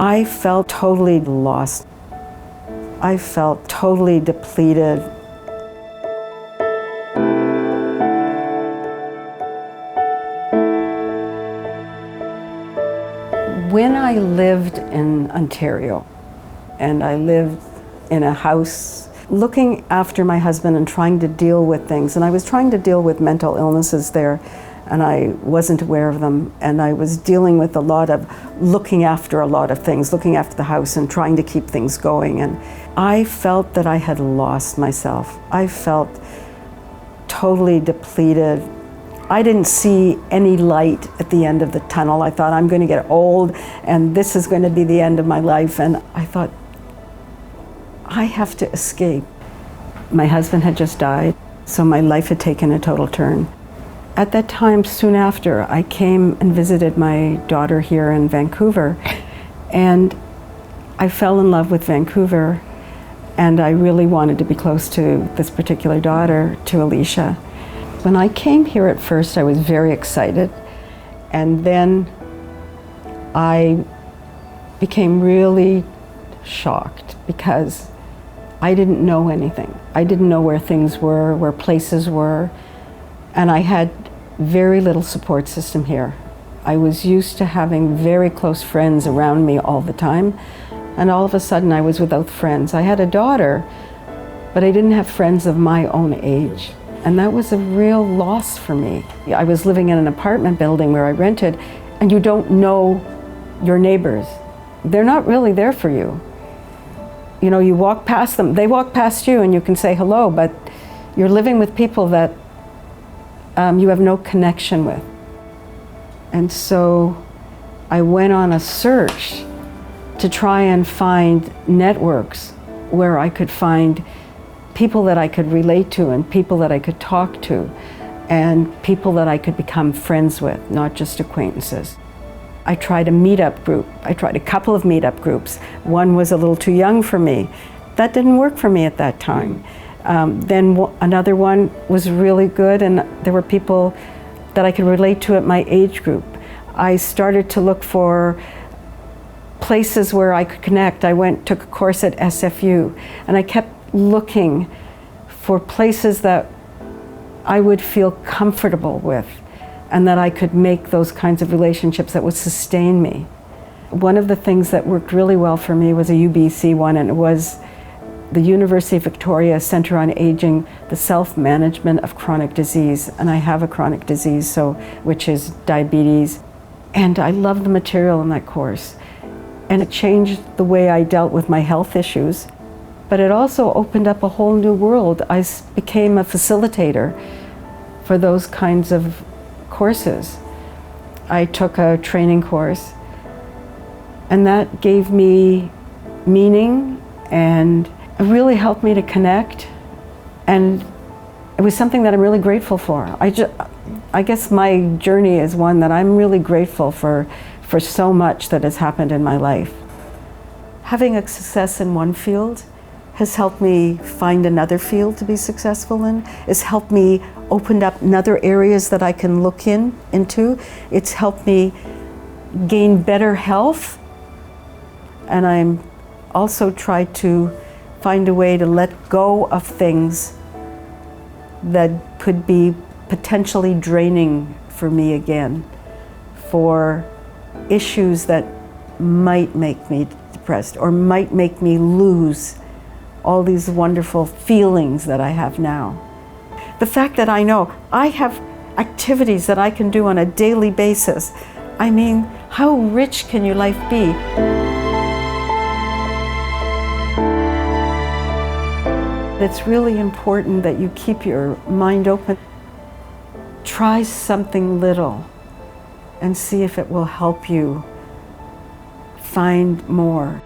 I felt totally lost. I felt totally depleted. When I lived in Ontario, and I lived in a house looking after my husband and trying to deal with things, and I was trying to deal with mental illnesses there, and I wasn't aware of them, and I was dealing with a lot of looking after a lot of things, looking after the house and trying to keep things going, and I felt that I had lost myself. I felt totally depleted. I didn't see any light at the end of the tunnel. I thought, I'm going to get old and this is going to be the end of my life, and I thought, I have to escape. My husband had just died, so my life had taken a total turn. At that time, soon after, I came and visited my daughter here in Vancouver, and I fell in love with Vancouver, and I really wanted to be close to this particular daughter, to Alicia. When I came here at first, I was very excited, and then I became really shocked because I didn't know anything. I didn't know where things were, where places were, and I had very little support system here. I was used to having very close friends around me all the time, and all of a sudden I was without friends. I had a daughter, but I didn't have friends of my own age, and that was a real loss for me. I was living in an apartment building where I rented, and you don't know your neighbors. They're not really there for you. You know, you walk past them, they walk past you and you can say hello, but you're living with people that you have no connection with. And so I went on a search to try and find networks where I could find people that I could relate to and people that I could talk to and people that I could become friends with, not just acquaintances. I tried a meetup group. I tried a couple of meetup groups. One was a little too young for me. That didn't work for me at that time. Then another one was really good, and there were people that I could relate to at my age group. I started to look for places where I could connect. I took a course at SFU, and I kept looking for places that I would feel comfortable with, and that I could make those kinds of relationships that would sustain me. One of the things that worked really well for me was a UBC one, and it was the University of Victoria Centre on Aging, the Self-Management of Chronic Disease. And I have a chronic disease, which is diabetes. And I loved the material in that course. And it changed the way I dealt with my health issues. But it also opened up a whole new world. I became a facilitator for those kinds of courses. I took a training course, and that gave me meaning, and it really helped me to connect, and it was something that I'm really grateful for. I guess my journey is one that I'm really grateful for so much that has happened in my life. Having a success in one field has helped me find another field to be successful in. It's helped me open up other areas that I can look into. It's helped me gain better health. And I'm also tried to find a way to let go of things that could be potentially draining for me again, for issues that might make me depressed or might make me lose all these wonderful feelings that I have now. The fact that I know I have activities that I can do on a daily basis, I mean, how rich can your life be? It's really important that you keep your mind open. Try something little and see if it will help you find more.